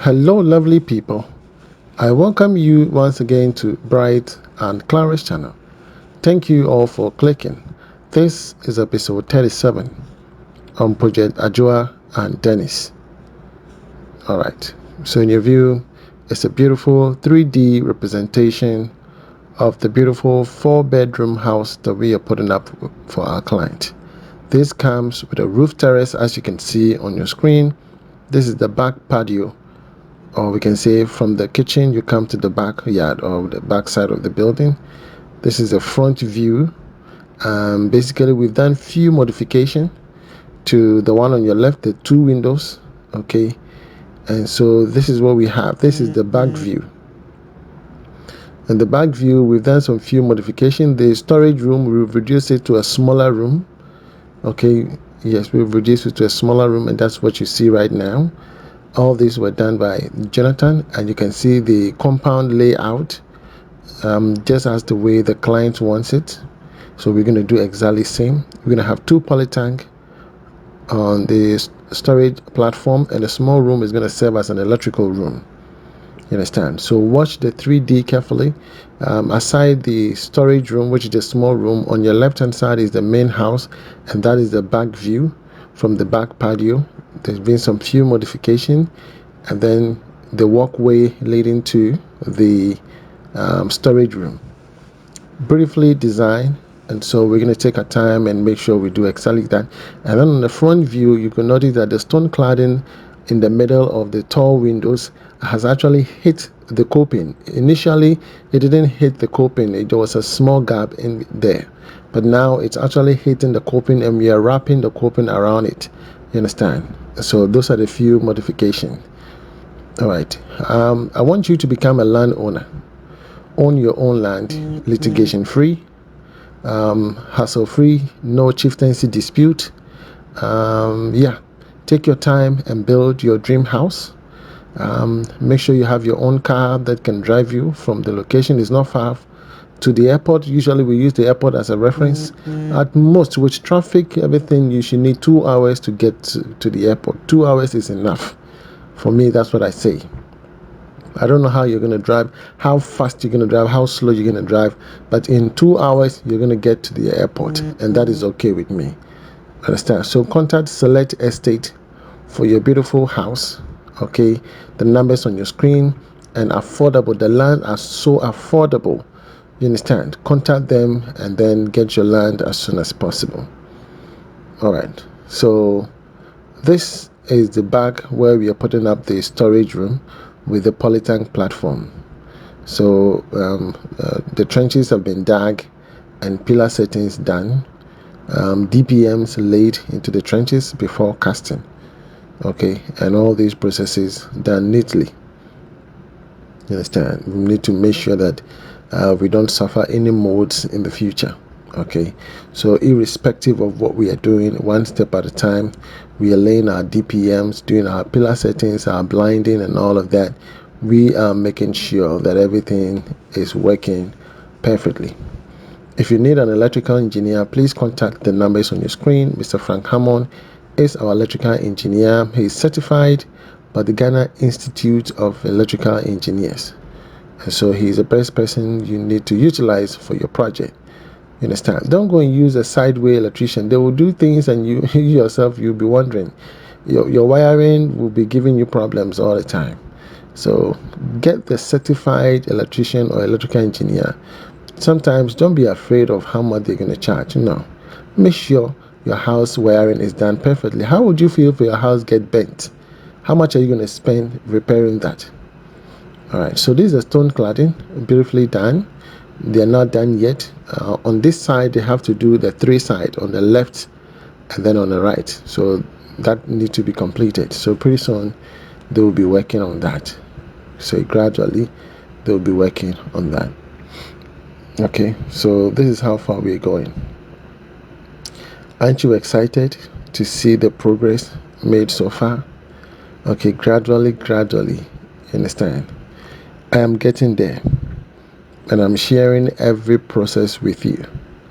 Hello, lovely people. I welcome you once again to Bright and Clara's channel. Thank you all for clicking. This is episode 37 on Project Adjoa and Dennis. Alright, so in your view, it's a beautiful 3D representation of the beautiful 4-bedroom house that we are putting up for our client. This comes with a roof terrace, as you can see on your screen. This is the back patio, or we can say from the kitchen you come to the backyard or the back side of the building. This is a front view. Basically we've done few modification to the one on your left, the 2 windows. Okay, and so this is what we have. This is the back view. And the back view, we've done some few modification. The storage room, we've reduced it to a smaller room. Okay, yes, we've reduced it to a smaller room, and that's what you see right now. All these were done by Jonathan, and you can see the compound layout just as the way the client wants it. So we're going to do exactly same. We're going to have 2 poly tank on the storage platform, and the small room is going to serve as an electrical room. You understand? So watch the 3D carefully. Aside the storage room, which is the small room, on your left hand side is the main house, and that is the back view from the back patio. There's been some few modification, and then the walkway leading to the storage room, briefly designed. And so we're going to take our time and make sure we do exactly that. And then on the front view, you can notice that the stone cladding in the middle of the tall windows has actually hit the coping. Initially it didn't hit the coping, there was a small gap in there, but now it's actually hitting the coping, and we are wrapping the coping around it. You understand? So those are the few modifications. All right, I want you to become a landowner. Own your own land, litigation free, hassle free, no chieftaincy dispute. Yeah, take your time and build your dream house. Make sure you have your own car that can drive you from the location. Is not far to the airport. Usually we use the airport as a reference. At most, with traffic, everything, you should need 2 hours to get to the airport. 2 hours is enough. For me, that's what I say. I don't know how you're going to drive, how fast you're going to drive, how slow you're going to drive, but in 2 hours you're going to get to the airport, and that is okay with me. Understand? So contact Select Estate for your beautiful house. Okay, the numbers on your screen, and affordable. The land are so affordable. You understand? Contact them and then get your land as soon as possible. All right, so this is the back where we are putting up the storage room with the polytank platform. So the trenches have been dug and pillar settings done, DPMs laid into the trenches before casting. Okay, and all these processes done neatly. You understand? We need to make sure that we don't suffer any modes in the future. Okay, so irrespective of what we are doing, one step at a time, we are laying our DPMs, doing our pillar settings, our blinding and all of that. We are making sure that everything is working perfectly. If you need an electrical engineer, please contact the numbers on your screen. Mr. Frank Hammond is our electrical engineer. He is certified by the Ghana Institute of Electrical Engineers, and so he is the best person you need to utilize for your project. You understand? Don't go and use a sideway electrician. They will do things, and you yourself, you'll be wondering. Your wiring will be giving you problems all the time. So get the certified electrician or electrical engineer. Sometimes don't be afraid of how much they're going to charge. No, make sure your house wiring is done perfectly. How would you feel if your house get bent? How much are you going to spend repairing that? All right, so this is a stone cladding, beautifully done. They are not done yet. On this side they have to do the 3 side, on the left and then on the right, so that needs to be completed. So pretty soon they will be working on that. So gradually they will be working on that. Okay, so this is how far we're going. Aren't you excited to see the progress made so far? Okay, gradually, you understand? I am getting there, and I'm sharing every process with you.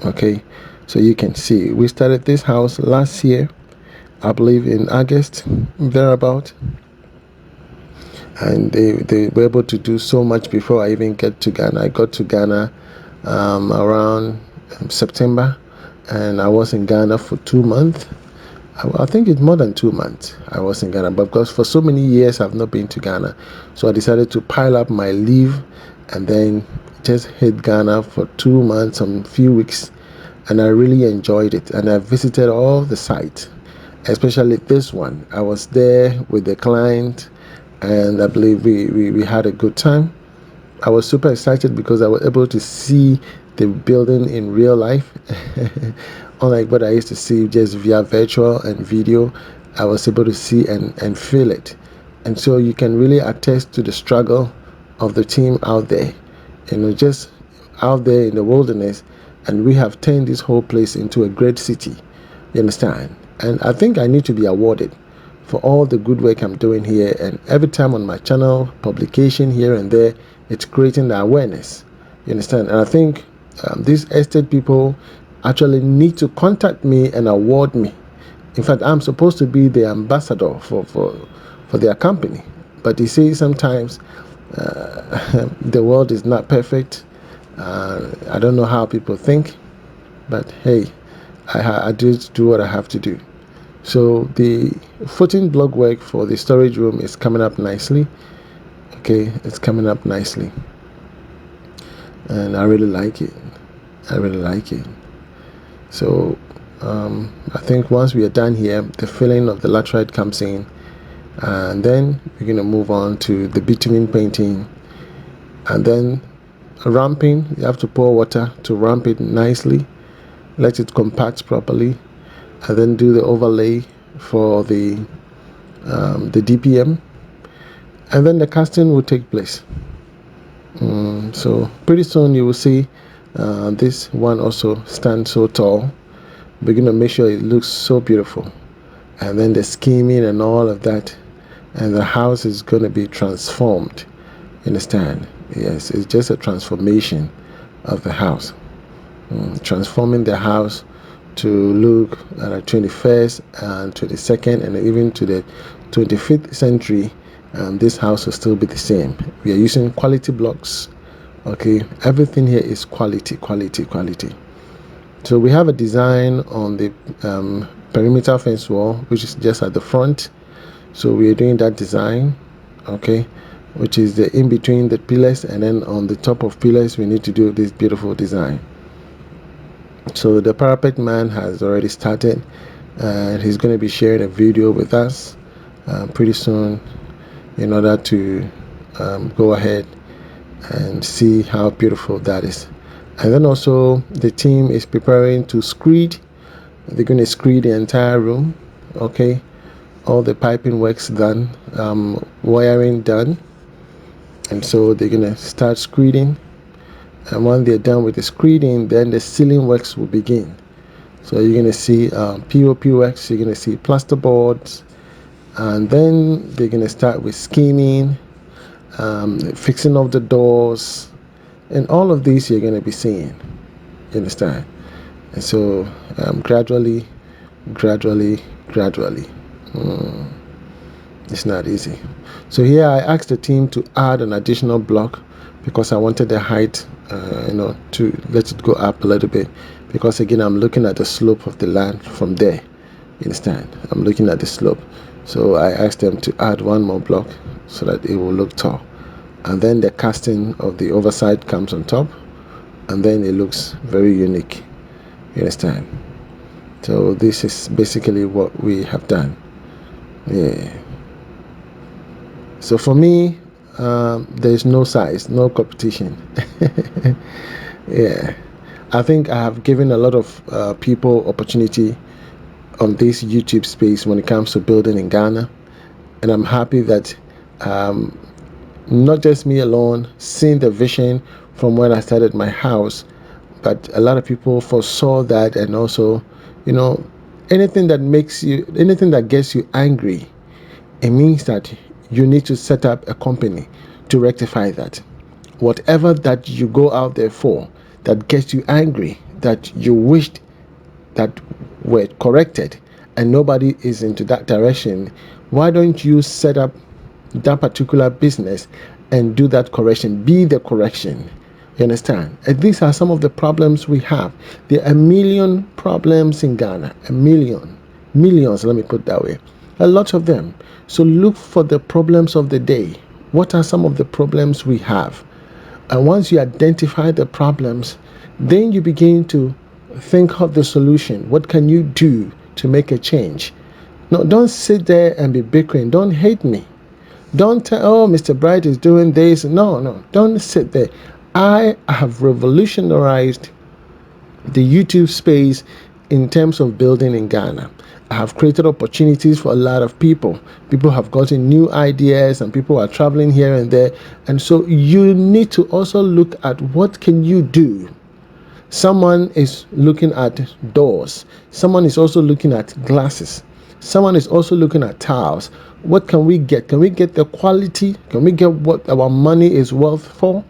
Okay, so you can see we started this house last year, I believe in August, thereabout, and they were able to do so much before I even get to Ghana. I got to Ghana around September, and I was in Ghana for 2 months. I think it's more than 2 months I was in Ghana, but because for so many years I've not been to Ghana, so I decided to pile up my leave and then just hit Ghana for 2 months, some few weeks, and I really enjoyed it. And I visited all the sites, especially this one. I was there with the client, and I believe we had a good time. I was super excited because I was able to see the building in real life. Unlike what I used to see just via virtual and video, I was able to see and feel it. And so you can really attest to the struggle of the team out there, just out there in the wilderness. And we have turned this whole place into a great city. You understand? And I think I need to be awarded for all the good work I'm doing here. And every time on my channel, publication here and there, it's creating the awareness. You understand? And I think these estate people actually need to contact me and award me. In fact, I'm supposed to be the ambassador for their company. But you see, sometimes the world is not perfect. I don't know how people think, but hey, I do what I have to do. So the footing block work for the storage room is coming up nicely. Okay, it's coming up nicely, and I really like it. So I think once we are done here, the filling of the laterite comes in, and then we're going to move on to the bitumen painting, and then ramping. You have to pour water to ramp it nicely, let it compact properly, and then do the overlay for the DPM, and then the casting will take place. So pretty soon you will see this one also stand so tall. We're going to make sure it looks so beautiful, and then the scheming and all of that, and the house is going to be transformed. You understand? Yes, it's just a transformation of the house, transforming the house to look at the 21st and 22nd and even to the 25th century. This house will still be the same. We are using quality blocks. Okay, everything here is quality. So we have a design on the perimeter fence wall, which is just at the front. So we are doing that design, okay, which is the in between the pillars, and then on the top of pillars we need to do this beautiful design. So the parapet man has already started, and he's going to be sharing a video with us pretty soon in order to go ahead and see how beautiful that is. And then also the team is preparing to screed. They're going to screed the entire room. Okay, all the piping works done, wiring done, and so they're going to start screeding. And when they're done with the screeding, then the ceiling works will begin. So you're going to see POP works, you're going to see plasterboards, and then they're going to start with scheming, fixing of the doors, and all of these you're going to be seeing. You understand? And so gradually, it's not easy. So here I asked the team to add an additional block because I wanted the height, to let it go up a little bit, because again I'm looking at the slope of the land from there. You understand? I'm looking at the slope. So I asked them to add one more block so that it will look tall. And then the casting of the overside comes on top, and then it looks very unique. You understand? So this is basically what we have done. Yeah. So for me, there is no size, no competition. Yeah. I think I have given a lot of people opportunity on this YouTube space when it comes to building in Ghana, and I'm happy that not just me alone seeing the vision from when I started my house, but a lot of people foresaw that. And also, anything that gets you angry, it means that you need to set up a company to rectify that. Whatever that you go out there for that gets you angry, that you wished that were corrected, and nobody is into that direction, why don't you set up that particular business and do that correction. Be the correction. You understand? And these are some of the problems we have. There are a million problems in Ghana. A million. Millions, let me put it that way. A lot of them. So look for the problems of the day. What are some of the problems we have? And once you identify the problems, then you begin to think of the solution. What can you do to make a change? No, don't sit there and be bickering. Don't hate me. Don't tell, oh, Mr. Bright is doing this. No, don't sit there. I have revolutionized the YouTube space in terms of building in Ghana. I have created opportunities for a lot of people. People have gotten new ideas and people are traveling here and there. And so you need to also look at what can you do. Someone is looking at doors. Someone is also looking at glasses. Someone is also looking at tiles. What can we get? Can we get the quality? Can we get what our money is worth for?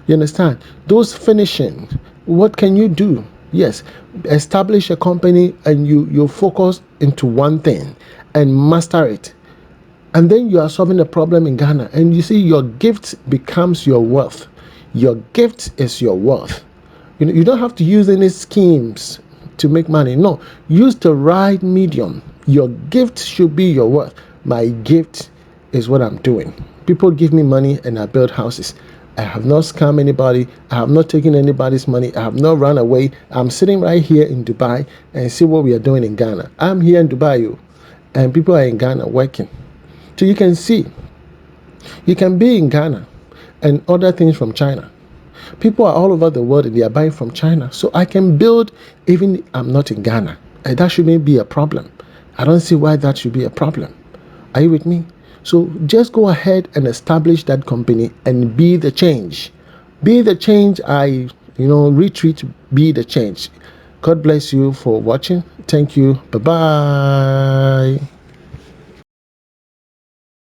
You understand? Those finishing, what can you do? Yes, establish a company and you focus into one thing and master it. And then you are solving a problem in Ghana. And you see, your gift becomes your wealth. Your gift is your wealth. You don't have to use any schemes to make money. No, use the right medium. Your gift should be your worth. My gift is what I'm doing. People give me money and I build houses. I have not scammed anybody. I have not taken anybody's money. I have not run away. I'm sitting right here in Dubai and see what we are doing in Ghana. I'm here in Dubai, and people are in Ghana working. So you can see, you can be in Ghana and order things from China. People are all over the world and they are buying from China. So I can build even if I'm not in Ghana. And that shouldn't be a problem. I don't see why that should be a problem. Are you with me? So just go ahead and establish that company and be the change. Be the change. Retweet, be the change. God bless you for watching. Thank you. Bye-bye.